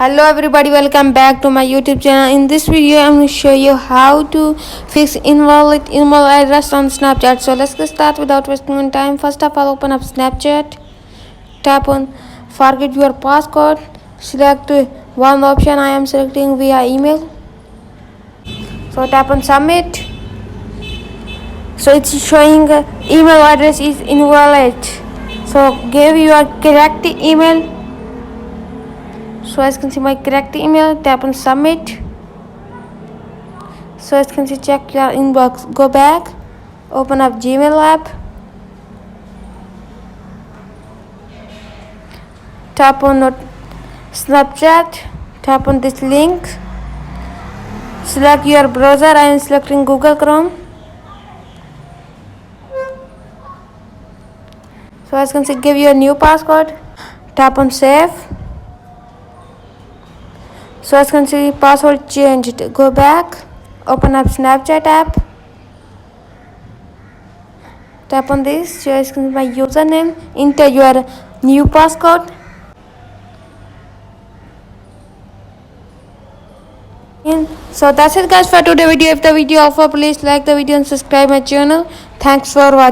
Hello everybody, welcome back to my YouTube channel. In this video I'm going to show you how to fix invalid email address on Snapchat. So let's get started without wasting any time. First of all, open up Snapchat, tap on forget your passcode, select one option. I am selecting via email, so tap on submit. So it's showing email address is invalid, so give your correct email. So as you can see my correct email, tap on submit. So as you can see, check your inbox, go back, open up Gmail app, tap on Snapchat, tap on this link, select your browser. I am selecting Google Chrome. So as you can see, give your new passcode, tap on save. So as you can see, password changed, go back, open up Snapchat app, tap on this. So as you can see my username, enter your new passcode. So that's it guys for today's video. If the video offer, please like the video and subscribe my channel. Thanks for watching.